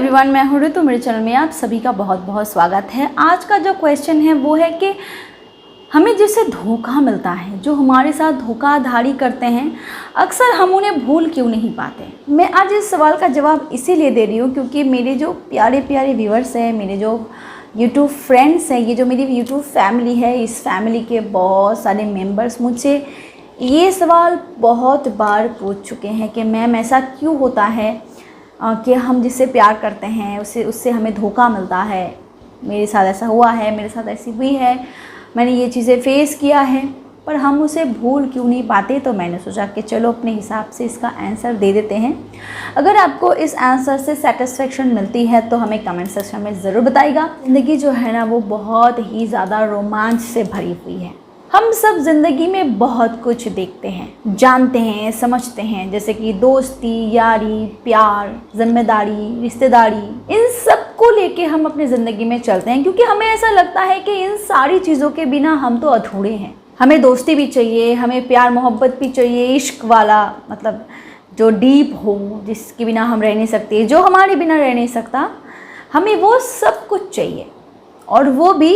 Everyone, मैं हूँ ऋतु। मेरे चैनल में आप सभी का बहुत बहुत स्वागत है। आज का जो क्वेश्चन है वो है कि हमें जिससे धोखा मिलता है, जो हमारे साथ धोखाधड़ी करते हैं, अक्सर हम उन्हें भूल क्यों नहीं पाते। मैं आज इस सवाल का जवाब इसीलिए दे रही हूँ क्योंकि मेरे जो प्यारे प्यारे व्यूअर्स हैं, मेरे जो यूट्यूब फ्रेंड्स हैं, ये जो मेरी यूट्यूब फैमिली है, इस फैमिली के बहुत सारे मेम्बर्स मुझसे ये सवाल बहुत बार पूछ चुके हैं कि मैम ऐसा क्यों होता है कि हम जिससे प्यार करते हैं उससे हमें धोखा मिलता है। मेरे साथ ऐसा हुआ है, मेरे साथ ऐसी हुई है, मैंने ये चीज़ें फेस किया है, पर हम उसे भूल क्यों नहीं पाते। तो मैंने सोचा कि चलो अपने हिसाब से इसका आंसर दे देते हैं। अगर आपको इस आंसर से सेटिस्फेक्शन मिलती है तो हमें कमेंट सेक्शन में ज़रूर बताइएगा। ज़िंदगी जो है ना वो बहुत ही ज़्यादा रोमांच से भरी हुई है। हम सब ज़िंदगी में बहुत कुछ देखते हैं, जानते हैं, समझते हैं, जैसे कि दोस्ती, यारी, प्यार, जिम्मेदारी, रिश्तेदारी, इन सब को लेके हम अपनी ज़िंदगी में चलते हैं क्योंकि हमें ऐसा लगता है कि इन सारी चीज़ों के बिना हम तो अधूरे हैं। हमें दोस्ती भी चाहिए, हमें प्यार मोहब्बत भी चाहिए, इश्क वाला, मतलब जो डीप हो, जिसके बिना हम रह नहीं सकते, जो हमारे बिना रह नहीं सकता, हमें वो सब कुछ चाहिए, और वो भी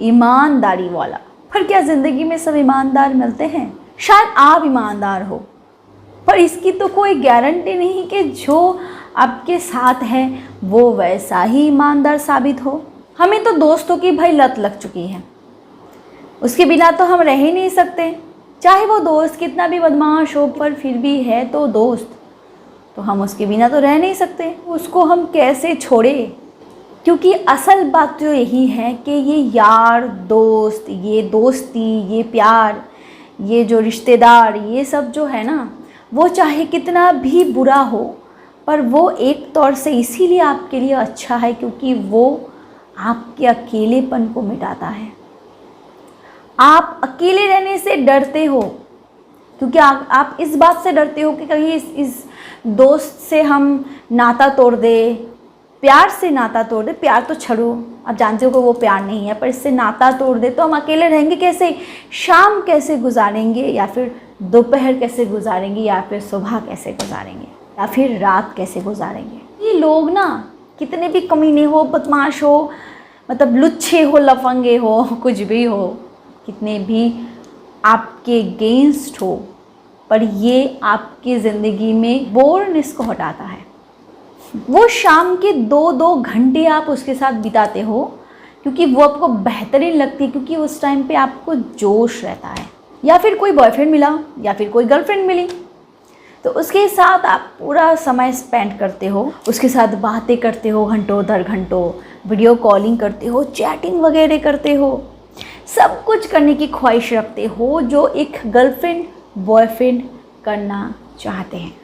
ईमानदारी वाला। पर क्या ज़िंदगी में सब ईमानदार मिलते हैं? शायद आप ईमानदार हो, पर इसकी तो कोई गारंटी नहीं कि जो आपके साथ है वो वैसा ही ईमानदार साबित हो। हमें तो दोस्तों की भाई लत लग चुकी है, उसके बिना तो हम रह ही नहीं सकते। चाहे वो दोस्त कितना भी बदमाश हो, पर फिर भी है तो दोस्त, तो हम उसके बिना तो रह नहीं सकते। उसको हम कैसे छोड़े? क्योंकि असल बात तो यही है कि ये यार दोस्त, ये दोस्ती, ये प्यार, ये जो रिश्तेदार, ये सब जो है ना, वो चाहे कितना भी बुरा हो, पर वो एक तौर से इसीलिए आपके लिए अच्छा है क्योंकि वो आपके अकेलेपन को मिटाता है। आप अकेले रहने से डरते हो क्योंकि आप इस बात से डरते हो कि कहीं इस दोस्त से हम नाता तोड़ दे, प्यार से नाता तोड़ दे। प्यार तो छोड़ो, आप जानते हो कि वो प्यार नहीं है, पर इससे नाता तोड़ दे तो हम अकेले रहेंगे कैसे? शाम कैसे गुजारेंगे, या फिर दोपहर कैसे गुजारेंगे, या फिर सुबह कैसे गुजारेंगे, या फिर रात कैसे गुजारेंगे? ये लोग ना कितने भी कमीने हो, बदमाश हो, मतलब लुच्छे हो, लफंगे हो, कुछ भी हो, कितने भी आपके अगेंस्ट हो, पर ये आपकी ज़िंदगी में बोरनेस को हटाता है। वो शाम के 2-2 घंटे आप उसके साथ बिताते हो क्योंकि वो आपको बेहतरीन लगती है, क्योंकि उस टाइम पे आपको जोश रहता है, या फिर कोई बॉयफ्रेंड मिला या फिर कोई गर्लफ्रेंड मिली, तो उसके साथ आप पूरा समय स्पेंड करते हो, उसके साथ बातें करते हो, घंटों दर घंटों वीडियो कॉलिंग करते हो, चैटिंग वगैरह करते हो, सब कुछ करने की ख्वाहिश रखते हो जो एक गर्लफ्रेंड बॉयफ्रेंड करना चाहते हैं।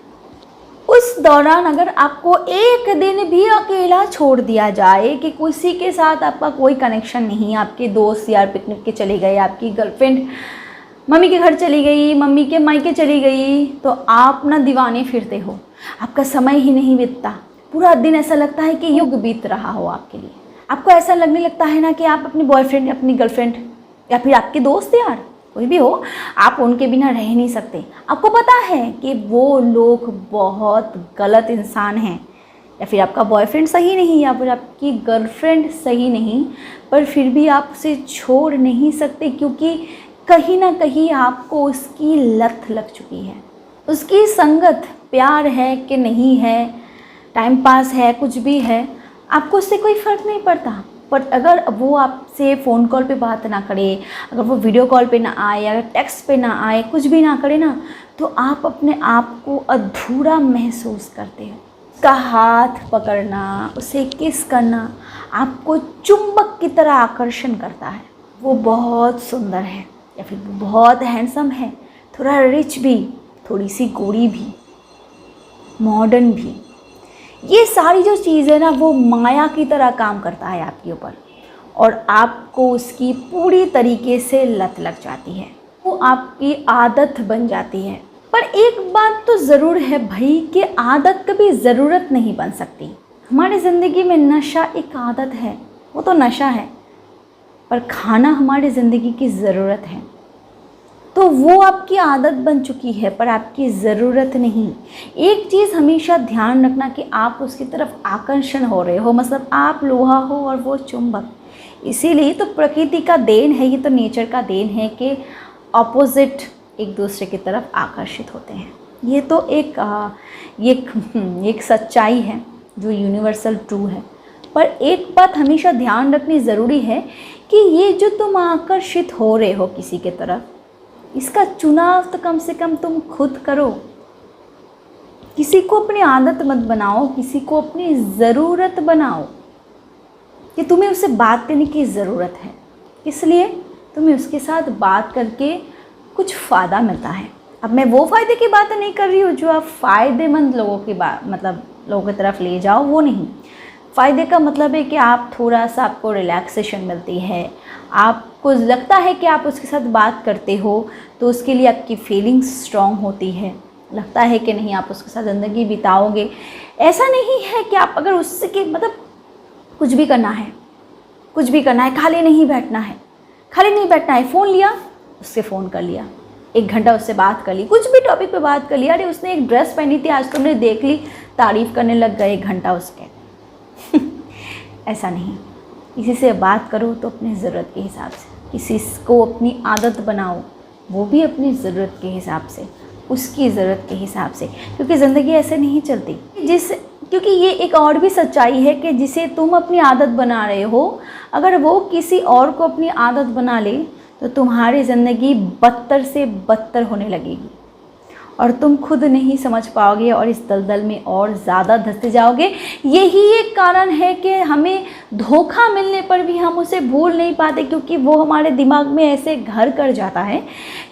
उस दौरान अगर आपको एक दिन भी अकेला छोड़ दिया जाए कि किसी के साथ आपका कोई कनेक्शन नहीं, आपके दोस्त यार पिकनिक के चले गए, आपकी गर्लफ्रेंड मम्मी के घर चली गई, मम्मी के मायके चली गई, तो आप ना दीवाने फिरते हो, आपका समय ही नहीं बीतता। पूरा दिन ऐसा लगता है कि युग बीत रहा हो आपके लिए। आपको ऐसा लगने लगता है ना कि आप अपने बॉयफ्रेंड, अपनी गर्लफ्रेंड, या फिर आपके दोस्त यार कोई भी हो, आप उनके बिना रह नहीं सकते। आपको पता है कि वो लोग बहुत गलत इंसान हैं, या फिर आपका बॉयफ्रेंड सही नहीं, या फिर आपकी गर्लफ्रेंड सही नहीं, पर फिर भी आप उसे छोड़ नहीं सकते क्योंकि कहीं ना कहीं आपको उसकी लत लग चुकी है। उसकी संगत प्यार है कि नहीं है, टाइम पास है, कुछ भी है, आपको उससे कोई फ़र्क नहीं पड़ता। पर अगर वो आपसे फ़ोन कॉल पे बात ना करे, अगर वो वीडियो कॉल पे ना आए, अगर टेक्स्ट पे ना आए, कुछ भी ना करे ना, तो आप अपने आप को अधूरा महसूस करते हो। उसका हाथ पकड़ना, उसे किस करना आपको चुंबक की तरह आकर्षण करता है। वो बहुत सुंदर है, या फिर वो बहुत हैंडसम है, थोड़ा रिच भी, थोड़ी सी गोरी भी, मॉडर्न भी, ये सारी जो चीज़ है ना वो माया की तरह काम करता है आपके ऊपर, और आपको उसकी पूरी तरीके से लत लग जाती है, वो आपकी आदत बन जाती है। पर एक बात तो ज़रूर है भाई कि आदत कभी ज़रूरत नहीं बन सकती। हमारी ज़िंदगी में नशा एक आदत है, वो तो नशा है, पर खाना हमारी ज़िंदगी की ज़रूरत है। तो वो आपकी आदत बन चुकी है पर आपकी ज़रूरत नहीं। एक चीज़ हमेशा ध्यान रखना कि आप उसकी तरफ आकर्षण हो रहे हो, मतलब आप लोहा हो और वो चुंबक। इसीलिए तो प्रकृति का देन है, ये तो नेचर का देन है कि ऑपोजिट एक दूसरे की तरफ आकर्षित होते हैं। ये तो एक सच्चाई है जो यूनिवर्सल ट्रू है। पर एक बात हमेशा ध्यान रखनी ज़रूरी है कि ये जो तुम आकर्षित हो रहे हो किसी के तरफ, इसका चुनाव तो कम से कम तुम खुद करो। किसी को अपनी आदत मत बनाओ, किसी को अपनी ज़रूरत बनाओ कि तुम्हें उससे बात करने की ज़रूरत है, इसलिए तुम्हें उसके साथ बात करके कुछ फ़ायदा मिलता है। अब मैं वो फ़ायदे की बात नहीं कर रही हूँ जो आप फ़ायदेमंद लोगों की बात मतलब लोगों की तरफ ले जाओ, वो नहीं। फ़ायदे का मतलब है कि आप थोड़ा सा आपको रिलैक्सेशन मिलती है, आपको लगता है कि आप उसके साथ बात करते हो तो उसके लिए आपकी फीलिंग्स स्ट्रॉन्ग होती है, लगता है कि नहीं आप उसके साथ ज़िंदगी बिताओगे। ऐसा नहीं है कि आप अगर उसके मतलब कुछ भी करना है, खाली नहीं बैठना है, फ़ोन लिया उससे फ़ोन कर लिया, 1 घंटा उससे बात कर ली, कुछ भी टॉपिक पे बात कर लिया। अरे उसने एक ड्रेस पहनी थी, आज तुमने देख ली, तारीफ़ करने लग गए 1 घंटा उसके। ऐसा नहीं, किसी से बात करो तो अपनी ज़रूरत के हिसाब से, किसी को अपनी आदत बनाओ वो भी अपनी ज़रूरत के हिसाब से, उसकी ज़रूरत के हिसाब से, क्योंकि ज़िंदगी ऐसे नहीं चलती। क्योंकि ये एक और भी सच्चाई है कि जिसे तुम अपनी आदत बना रहे हो, अगर वो किसी और को अपनी आदत बना ले तो तुम्हारी ज़िंदगी बदतर से बदतर होने लगेगी और तुम खुद नहीं समझ पाओगे और इस दलदल में और ज़्यादा धंसते जाओगे। यही एक कारण है कि हमें धोखा मिलने पर भी हम उसे भूल नहीं पाते, क्योंकि वो हमारे दिमाग में ऐसे घर कर जाता है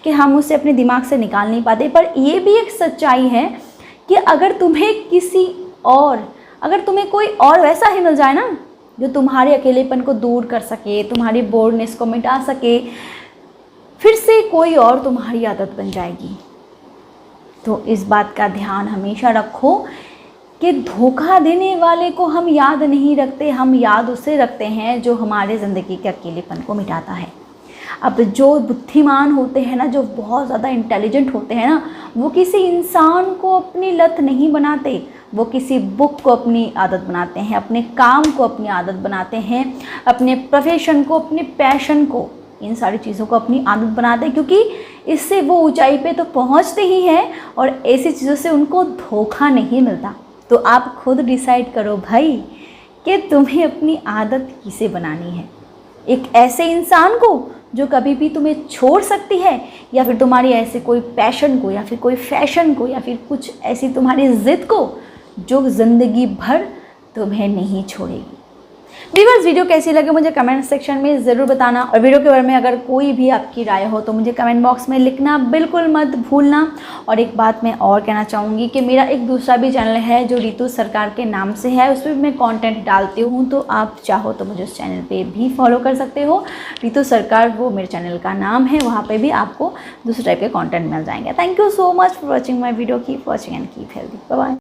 कि हम उसे अपने दिमाग से निकाल नहीं पाते। पर ये भी एक सच्चाई है कि अगर तुम्हें कोई और वैसा ही मिल जाए ना जो तुम्हारे अकेलेपन को दूर कर सके, तुम्हारी बोर्डनेस को मिटा सके, फिर से कोई और तुम्हारी आदत बन जाएगी। तो इस बात का ध्यान हमेशा रखो कि धोखा देने वाले को हम याद नहीं रखते, हम याद उसे रखते हैं जो हमारे ज़िंदगी के अकेलेपन को मिटाता है। अब जो बुद्धिमान होते हैं ना, जो बहुत ज़्यादा इंटेलिजेंट होते हैं ना, वो किसी इंसान को अपनी लत नहीं बनाते, वो किसी बुक को अपनी आदत बनाते हैं, अपने काम को अपनी आदत बनाते हैं, अपने प्रोफेशन को, अपने पैशन को, इन सारी चीज़ों को अपनी आदत बनाते हैं, क्योंकि इससे वो ऊंचाई पे तो पहुंचते ही हैं और ऐसी चीज़ों से उनको धोखा नहीं मिलता। तो आप खुद डिसाइड करो भाई कि तुम्हें अपनी आदत किसे बनानी है। एक ऐसे इंसान को जो कभी भी तुम्हें छोड़ सकती है, या फिर तुम्हारी ऐसे कोई पैशन को, या फिर कोई फैशन को, या फिर कुछ ऐसी तुम्हारी ज़िद को जो ज़िंदगी भर तुम्हें नहीं छोड़ेगी। व्यूअर्स, वीडियो कैसी लगे मुझे कमेंट सेक्शन में ज़रूर बताना, और वीडियो के बारे में अगर कोई भी आपकी राय हो तो मुझे कमेंट बॉक्स में लिखना बिल्कुल मत भूलना। और एक बात मैं और कहना चाहूँगी कि मेरा एक दूसरा भी चैनल है जो रितु सरकार के नाम से है, उस पर मैं कंटेंट डालती हूँ, तो आप चाहो तो मुझे उस चैनल पे भी फॉलो कर सकते हो। रितु सरकार वो मेरे चैनल का नाम है, वहाँ पर भी आपको दूसरे टाइप के कॉन्टेंट मिल जाएंगे। Thank you so much for watching my video. Keep watching and keep healthy. Bye bye.